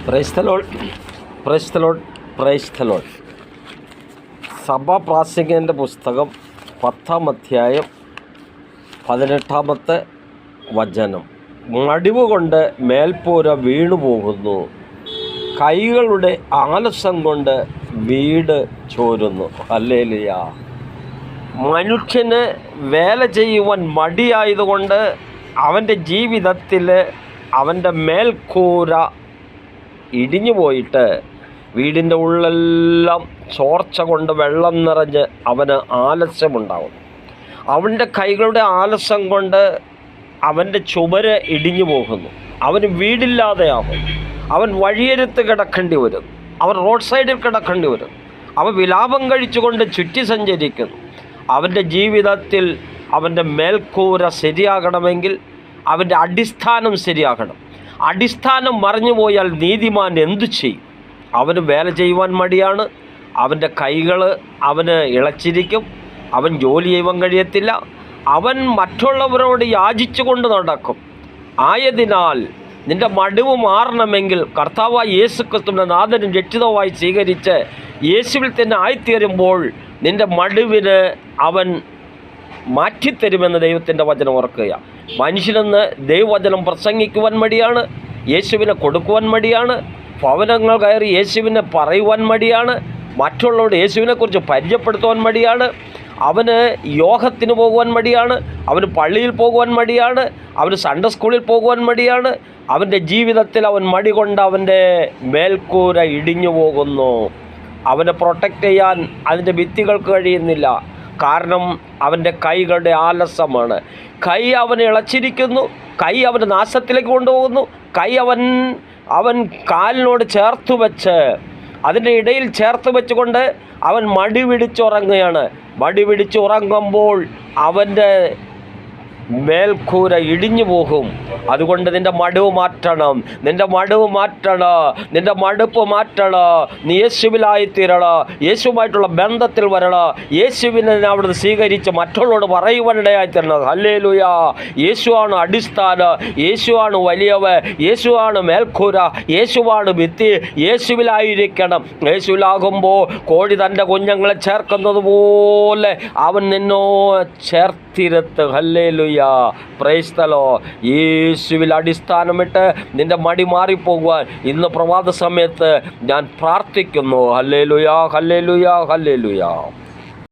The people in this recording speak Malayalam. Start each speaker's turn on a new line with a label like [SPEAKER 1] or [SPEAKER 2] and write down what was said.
[SPEAKER 1] Price the lord, praise the lord, praise the lord. സഭാപ്രാസംഗികൻ്റെ പുസ്തകം 10-ാം അധ്യായം 18-ാമത്തെ വചനം. മടിവ് കൊണ്ട് മേൽപ്പൂര വീണുപോകുന്നു, കൈകളുടെ ആലസ്യം കൊണ്ട് വീട് ചോരുന്നു. ഹല്ലേലൂയ. മനുഷ്യന് വേല ചെയ്യുവാൻ മടിയായതുകൊണ്ട് അവൻ്റെ ജീവിതത്തിൽ അവൻ്റെ മേൽക്കൂര ഇടിഞ്ഞു പോയിട്ട് വീടിൻ്റെ ഉള്ളെല്ലാം ചോർച്ച കൊണ്ട് വെള്ളം നിറഞ്ഞ് അവന് ആലസ്യമുണ്ടാകും. അവൻ്റെ കൈകളുടെ ആലസ്യം കൊണ്ട് അവൻ്റെ ചുമര് ഇടിഞ്ഞു പോകുന്നു. അവന് വീടില്ലാതെയാകും. അവൻ വഴിയരുത്ത് കിടക്കേണ്ടി വരും. അവൻ റോഡ് സൈഡിൽ കിടക്കേണ്ടി വരും. അവൻ വിലാപം കഴിച്ചുകൊണ്ട് ചുറ്റി സഞ്ചരിക്കുന്നു. അവൻ്റെ ജീവിതത്തിൽ അവൻ്റെ മേൽക്കൂര ശരിയാകണമെങ്കിൽ അവൻ്റെ അടിസ്ഥാനം ശരിയാകണം. അടിസ്ഥാനം മറിഞ്ഞു പോയാൽ നീതിമാൻ എന്തു ചെയ്യും? അവന് വേല ചെയ്യുവാൻ മടിയാണ്. അവൻ്റെ കൈകൾ അവന് ഇളച്ചിരിക്കും. അവൻ ജോലി ചെയ്യുവാൻ കഴിയത്തില്ല. അവൻ മറ്റുള്ളവരോട് യാചിച്ചു കൊണ്ട് നടക്കും. ആയതിനാൽ നിൻ്റെ മടിവ് മാറണമെങ്കിൽ കർത്താവായ യേശു ക്രിസ്തുവിനെ നാഥനും രക്ഷിതാവായി സ്വീകരിച്ച് യേശുവിൽ തന്നെ ആയിത്തീരുമ്പോൾ നിൻ്റെ മടിവിന് അവൻ മാറ്റിത്തരുമെന്ന് ദൈവത്തിൻ്റെ വചനം ഓർക്കുക. മനുഷ്യനെന്ന് ദൈവവചനം പ്രസംഗിക്കുവാൻ മടിയാണ്. യേശുവിനെ കൊടുക്കുവാൻ മടിയാണ്. ഭവനങ്ങൾ കയറി യേശുവിനെ പറയുവാൻ മടിയാണ്. മറ്റുള്ളവരോട് യേശുവിനെക്കുറിച്ച് പരിചയപ്പെടുത്തുവാൻ മടിയാണ്. അവന് യോഗത്തിന് പോകുവാൻ മടിയാണ്. അവന് പള്ളിയിൽ പോകുവാൻ മടിയാണ്. അവന് സൺഡേ സ്കൂളിൽ പോകുവാൻ മടിയാണ്. അവൻ്റെ ജീവിതത്തിൽ അവൻ മടി കൊണ്ട് അവൻ്റെ മേൽക്കൂര ഇടിഞ്ഞു പോകുന്നു. അവനെ പ്രൊട്ടക്റ്റ് ചെയ്യാൻ അതിൻ്റെ ഭിത്തികൾക്ക് കഴിയുന്നില്ല. കാരണം അവൻ്റെ കൈകളുടെ ആലസ്യമാണ്. കൈ അവനെ ഇളച്ചിരിക്കുന്നു. കൈ അവൻ്റെ നാശത്തിലേക്ക് കൊണ്ടുപോകുന്നു. കൈ അവൻ കാലിനോട് ചേർത്ത് വെച്ച് അതിൻ്റെ ഇടയിൽ ചേർത്ത് വെച്ചുകൊണ്ട് അവൻ മടി പിടിച്ചുറങ്ങുകയാണ്. മടി പിടിച്ചുറങ്ങുമ്പോൾ അവൻ്റെ മേൽക്കൂര ഇടിഞ്ഞു പോകും. അതുകൊണ്ട് നിൻ്റെ മടുവ് മാറ്റണം. നിൻ്റെ മടുവ് മാറ്റണം. നിൻ്റെ മടുപ്പ് മാറ്റണം. നീ യേശുവിലായിത്തീരണം. യേശുവുമായിട്ടുള്ള ബന്ധത്തിൽ വരണം. യേശുവിനെ അവിടുന്ന് സ്വീകരിച്ച് മറ്റുള്ളവരോട് പറയുവാനിടയായിത്തീരണം. ഹല്ലേലൂയ. യേശുവാണ് അടിസ്ഥാനം. യേശുവാണ് വലിയവൻ. യേശുവാണ് മേൽക്കൂര. യേശുവാണ് ഭിത്തി. യേശുവിലായിരിക്കണം. യേശുവിലാകുമ്പോൾ കോഴി തൻ്റെ കുഞ്ഞുങ്ങളെ ചേർക്കുന്നത് പോലെ അവൻ നിന്നോ ചേർത്തിരുത്ത്. ഹല്ലേലൂയ. Price the Lord. യേശുവിൽ അടിസ്ഥാനമിട്ട് നിൻ്റെ മടി മാറിപ്പോകുവാൻ ഇന്ന് പ്രഭാത സമയത്ത് ഞാൻ പ്രാർത്ഥിക്കുന്നു. Hallelujah, hallelujah, hallelujah.